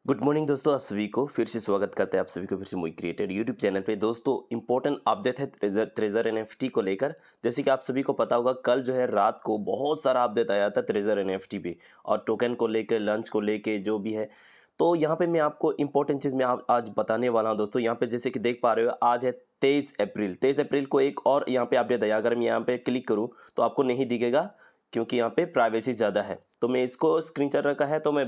Good morning दोस्तों, आप सभी को फिर से स्वागत करते हैं। आप सभी को फिर से मूवी क्रिएटेड यूट्यूब चैनल पे। दोस्तों इंपॉर्टेंट अपडेट है ट्रेजर एनएफटी को लेकर। जैसे कि आप सभी को पता होगा, कल जो है रात को बहुत सारा अपडेट आया था ट्रेजर एनएफटी पे, और टोकन को लेकर, लंच को लेकर, जो भी है। तो यहाँ पे मैं आपको इंपॉर्टेंट चीज़ मैं आज बताने वाला हूँ दोस्तों। यहाँ पे जैसे कि देख पा रहे हो, आज है 23 अप्रैल को एक और यहाँ पे अपडेट आया। अगर मैं यहाँ पे क्लिक करूँ तो आपको नहीं दिखेगा, क्योंकि यहाँ पे प्राइवेसी ज़्यादा है। तो मैं इसको स्क्रीनशॉट रखा है, तो मैं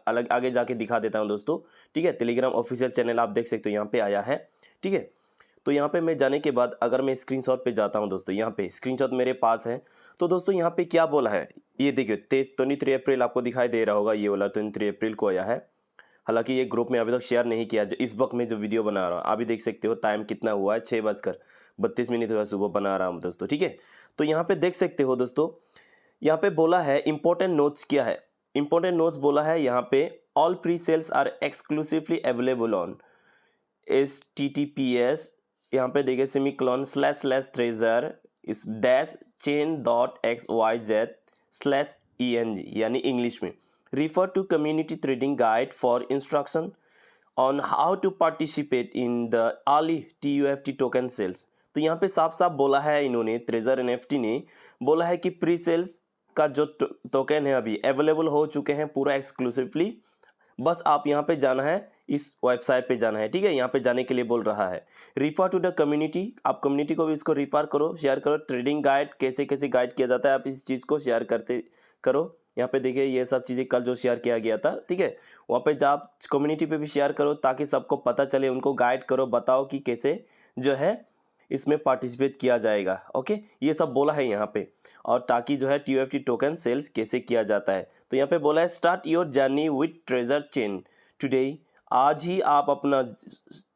अलग आगे जाके दिखा देता हूँ दोस्तों। ठीक है, टेलीग्राम ऑफिशियल चैनल आप देख सकते हो, यहाँ पे आया है। ठीक है, तो यहाँ पे मैं जाने के बाद अगर मैं स्क्रीनशॉट पे जाता हूँ दोस्तों, यहाँ पे स्क्रीनशॉट मेरे पास है। तो दोस्तों यहाँ पे क्या बोला है, ये देखिए 23 अप्रैल आपको दिखाई दे रहा होगा, ये वाला 23 अप्रैल को आया है। हालांकि ये ग्रुप में अभी तक शेयर नहीं किया, जो इस वक्त में जो वीडियो बना रहा हूँ अभी देख सकते हो, टाइम कितना हुआ है, 6:32 हुआ, सुबह बना रहा हूँ दोस्तों। ठीक है, तो यहाँ पे देख सकते हो दोस्तों, यहाँ पे बोला है इंपॉर्टेंट नोट्स क्या है। इंपॉर्टेंट नोट्स बोला है यहाँ पे, all pre sales are exclusively available on HTTPS, यहाँ पे देखिए //treasure इस डैश chain.xyz/ENG, यानी इंग्लिश में refer to community trading guide for instruction on how to participate in the early TUFT token sales. तो यहाँ पे साफ साफ बोला है इन्होंने, ट्रेजर एनएफटी ने बोला है कि प्री सेल्स का जो टोकन है अभी अवेलेबल हो चुके हैं पूरा एक्सक्लूसिवली। बस आप यहाँ पे जाना है, इस वेबसाइट पे जाना है। ठीक है, यहाँ पे जाने के लिए बोल रहा है रिफर टू द कम्युनिटी। आप कम्युनिटी को भी इसको रिफर करो, शेयर करो। ट्रेडिंग गाइड कैसे कैसे गाइड किया जाता है, आप इस चीज़ को शेयर करते करो। यहाँ पे देखिए ये सब चीज़ें कल जो शेयर किया गया था। ठीक है, वहाँ पे जा आप कम्युनिटी पे भी शेयर करो, ताकि सबको पता चले, उनको गाइड करो, बताओ कि कैसे जो है इसमें पार्टिसिपेट किया जाएगा। ओके, ये सब बोला है यहाँ पे, और ताकि जो है TUFT टोकन सेल्स कैसे किया जाता है। तो यहाँ पे बोला है start your journey with treasure chain today. आज ही आप अपना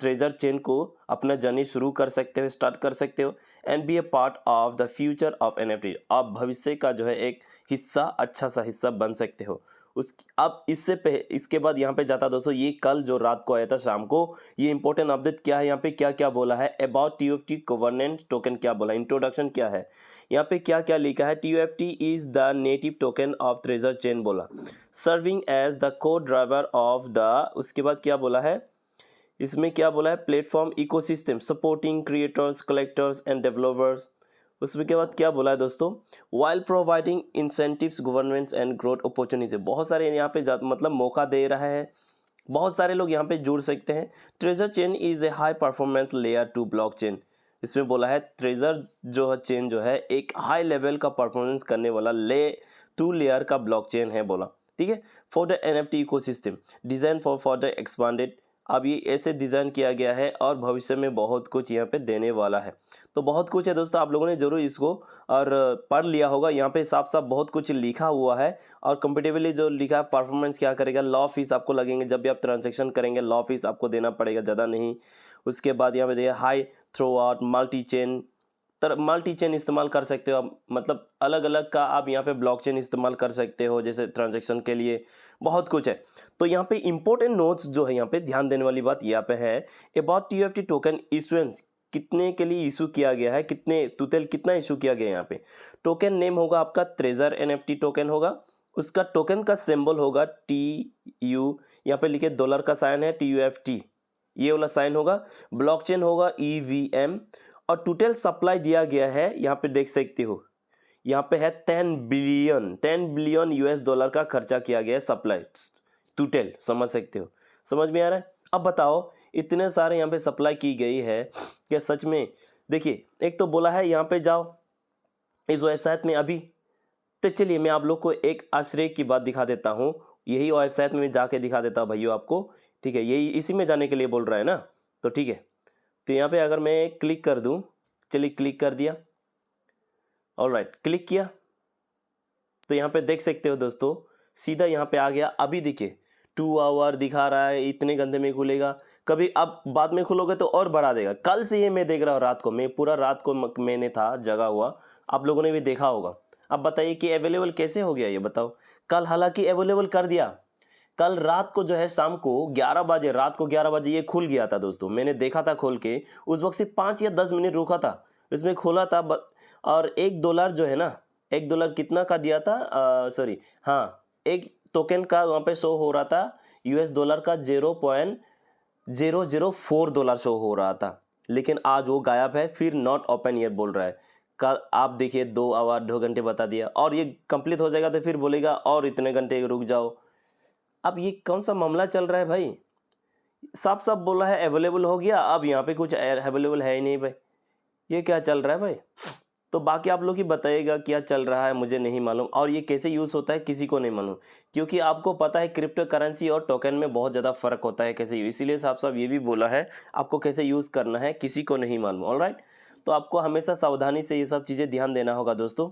ट्रेजर चेन को, अपना जर्नी शुरू कर सकते हो, स्टार्ट कर सकते हो। And be a part of the future of NFT। आप भविष्य का जो है एक हिस्सा, अच्छा सा हिस्सा बन सकते हो। उस अब इसके बाद यहाँ पे जाता दोस्तों, ये कल जो रात को आया था शाम को, ये इंपॉर्टेंट अपडेट क्या है, यहाँ पे क्या क्या बोला है अबाउट TUFT गवर्नेंस टोकन, क्या बोला, इंट्रोडक्शन क्या है, यहाँ पे क्या क्या लिखा है। TUFT is the native token of treasure chain बोला, serving as the co driver of the, उसके बाद क्या बोला है, इसमें क्या बोला है, platform ecosystem supporting creators, collectors and developers. उसमें के बाद क्या बोला है दोस्तों, while providing incentives governments and growth opportunity. बहुत सारे यहाँ पे मतलब मौका दे रहा है, बहुत सारे लोग यहाँ पे जुड़ सकते हैं। Treasure chain is a high performance layer two blockchain. इसमें बोला है ट्रेजर जो है चेन जो है एक हाई लेवल का परफॉर्मेंस करने वाला लेयर का ब्लॉक चेन है बोला। ठीक है, for the NFT ecosystem design for further expanded. अब ये ऐसे डिज़ाइन किया गया है, और भविष्य में बहुत कुछ यहाँ पे देने वाला है। तो बहुत कुछ है दोस्तों, आप लोगों ने जरूर इसको और पढ़ लिया होगा। यहाँ पे साफ साफ बहुत कुछ लिखा हुआ है, और कंपेटिबली जो लिखा है, परफॉर्मेंस क्या करेगा, लॉ फीस आपको लगेंगे जब भी आप ट्रांजेक्शन करेंगे, लॉ फीस आपको देना पड़ेगा, ज़्यादा नहीं। उसके बाद यहाँ पे देखिए high throughput multi chain इस्तेमाल कर सकते हो आप, मतलब अलग अलग का आप यहाँ पे ब्लॉकचेन इस्तेमाल कर सकते हो, जैसे ट्रांजैक्शन के लिए बहुत कुछ है। तो यहाँ पे इंपॉर्टेंट नोट्स जो है, यहाँ पे ध्यान देने वाली बात यहाँ पे है अबाउट TUFT टोकन इशुएंस, कितने के लिए इशू किया गया है, कितना इशू किया गया है। यहाँ पे टोकन नेम होगा आपका ट्रेजर NFT टोकन होगा, उसका टोकन का सिंबल होगा TU, यहाँ पे लिखे डॉलर का साइन है TUFT, ये वाला साइन होगा। ब्लॉकचेन होगा EVM, और टोटल सप्लाई दिया गया है, यहाँ पे देख सकते हो, यहाँ पे है 10 बिलियन US डॉलर का खर्चा किया गया है सप्लाई टोटल, समझ सकते हो, समझ में आ रहा है। अब बताओ, इतने सारे यहाँ पे सप्लाई की गई है, क्या सच में। देखिए, एक तो बोला है यहाँ पे जाओ इस वेबसाइट में अभी। तो चलिए मैं आप लोग को एक आश्चर्य की बात दिखा देता हूँ, यही वेबसाइट में जाके दिखा देता हूँ भाइयों आपको। ठीक है, यही इसी में जाने के लिए बोल रहा है ना, तो ठीक है। तो यहाँ पे अगर मैं क्लिक कर दूँ, चलिए क्लिक कर दिया, ऑलराइट, क्लिक किया, तो यहाँ पे देख सकते हो दोस्तों, सीधा यहाँ पे आ गया। अभी देखिए 2 आवर दिखा रहा है, इतने घंटे में खुलेगा, कभी अब बाद में खुलोगे तो और बढ़ा देगा। कल से ये मैं देख रहा हूँ, रात को मैं पूरा रात को मैंने था जगा हुआ, आप लोगों ने भी देखा होगा। अब बताइए कि अवेलेबल कैसे हो गया ये बताओ। कल हालांकि अवेलेबल कर दिया, कल रात को जो है शाम को 11 बजे, रात को 11 बजे ये खुल गया था दोस्तों, मैंने देखा था खोल के। उस वक्त से 5 या 10 मिनट रुका था, इसमें खोला था और $1 जो है ना, $1 कितना का दिया था, सॉरी हाँ, एक टोकन का वहाँ पे शो हो रहा था, US डॉलर का $0.004 शो हो रहा था, लेकिन आज वो गायब है, फिर नॉट ओपन ईयर बोल रहा है। कल आप देखिए 2 घंटे बता दिया, और ये कंप्लीट हो जाएगा तो फिर बोलेगा और इतने घंटे रुक जाओ। अब ये कौन सा मामला चल रहा है भाई? साफ साफ बोला है अवेलेबल हो गया, अब यहाँ पे कुछ अवेलेबल है ही नहीं भाई। ये क्या चल रहा है भाई? तो बाकी आप लोग ही बताइएगा क्या चल रहा है, मुझे नहीं मालूम, और ये कैसे यूज़ होता है किसी को नहीं मालूम, क्योंकि आपको पता है क्रिप्टो करेंसी और टोकन में बहुत ज़्यादा फ़र्क होता है कैसे, इसीलिए साफ साफ ये भी बोला है आपको कैसे यूज़ करना है किसी को नहीं मालूम। ऑलराइट, तो आपको हमेशा सावधानी से ये सब चीज़ें ध्यान देना होगा दोस्तों।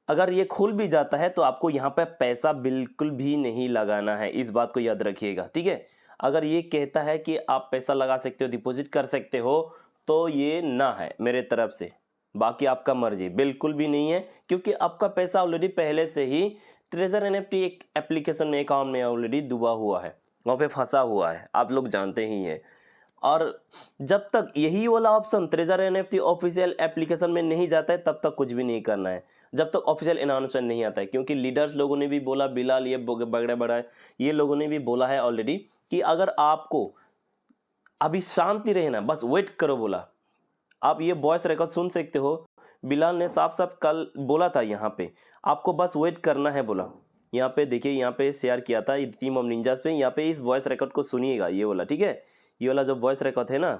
अगर ये खुल भी जाता है तो आपको यहाँ पे पैसा बिल्कुल भी नहीं लगाना है, इस बात को याद रखिएगा, ठीक है। अगर ये कहता है कि आप पैसा लगा सकते हो, डिपॉजिट कर सकते हो, तो ये ना है मेरे तरफ से, बाकी आपका मर्जी, बिल्कुल भी नहीं है, क्योंकि आपका पैसा ऑलरेडी पहले से ही ट्रेजर एनएफटी एक एप्लीकेशन में, अकाउंट में ऑलरेडी डूबा हुआ है, वहाँ पे फंसा हुआ है, आप लोग जानते ही हैं। और जब तक यही वाला option treasure NFT official application में नहीं जाता है तब तक कुछ भी नहीं करना है, जब तक ऑफिशियल अनाउंसमेंट नहीं आता है, क्योंकि लीडर्स लोगों ने भी बोला, बिलाल ये बगड़ा बड़ा ये लोगों ने भी बोला है ऑलरेडी कि अगर आपको अभी शांति रहना, बस वेट करो बोला। आप ये वॉइस रिकॉर्ड सुन सकते हो, बिलाल ने साफ साफ कल बोला था यहाँ पे, आपको बस वेट करना है बोला। यहाँ पे देखिए, यहाँ पे शेयर किया था टीम ऑफ निंजास पे, यहाँ पे इस वॉइस रिकॉर्ड को सुनिएगा, ये वाला, ठीक है, ये वाला जो वॉइस रिकॉर्ड है ना,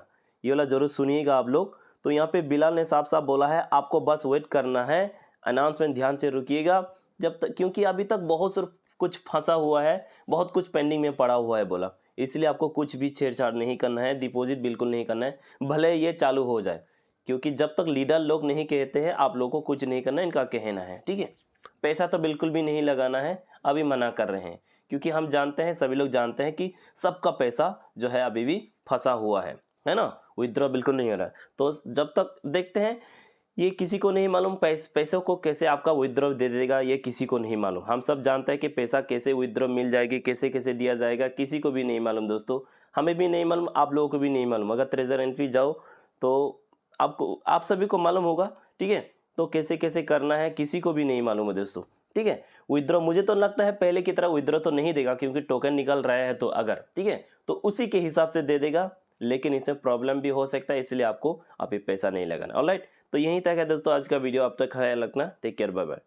ये वाला जरूर सुनिएगा आप लोग। तो यहाँ पे बिलाल ने साफ साफ बोला है आपको बस वेट करना है, अनाउंसमेंट ध्यान से रुकिएगा जब तक, क्योंकि अभी तक बहुत सिर्फ कुछ फंसा हुआ है, बहुत कुछ पेंडिंग में पड़ा हुआ है बोला, इसलिए आपको कुछ भी छेड़छाड़ नहीं करना है, डिपॉजिट बिल्कुल नहीं करना है, भले ये चालू हो जाए, क्योंकि जब तक लीडर लोग नहीं कहते हैं आप लोगों को कुछ नहीं करना है, इनका कहना है, ठीक है। पैसा तो बिल्कुल भी नहीं लगाना है, अभी मना कर रहे हैं, क्योंकि हम जानते हैं, सभी लोग जानते हैं कि सबका पैसा जो है अभी भी फंसा हुआ है ना, विथड्रॉ बिल्कुल नहीं हो रहा है। तो जब तक देखते हैं, ये किसी को नहीं मालूम पैसों को कैसे आपका विथड्रॉ दे देगा, ये किसी को नहीं मालूम। हम सब जानते हैं कि पैसा कैसे विथड्रॉ मिल जाएगी, कैसे कैसे दिया जाएगा, किसी को भी नहीं मालूम दोस्तों, हमें भी नहीं मालूम, आप लोगों को भी नहीं मालूम। अगर ट्रेजर एंट्री जाओ तो आपको, आप सभी को मालूम होगा, ठीक है। तो कैसे कैसे करना है किसी को भी नहीं मालूम है दोस्तों, ठीक है। विथड्रॉ मुझे तो लगता है पहले की तरह विथड्रॉ तो नहीं देगा, क्योंकि टोकन निकल रहा है, तो अगर ठीक है तो उसी के हिसाब से दे देगा, लेकिन इसमें प्रॉब्लम भी हो सकता है, इसलिए आपको अभी पैसा नहीं लगाना। ऑलराइट, तो यहीं तक है दोस्तों आज का वीडियो, अब तक ख्याल रखना, टेक केयर, बाय बाय।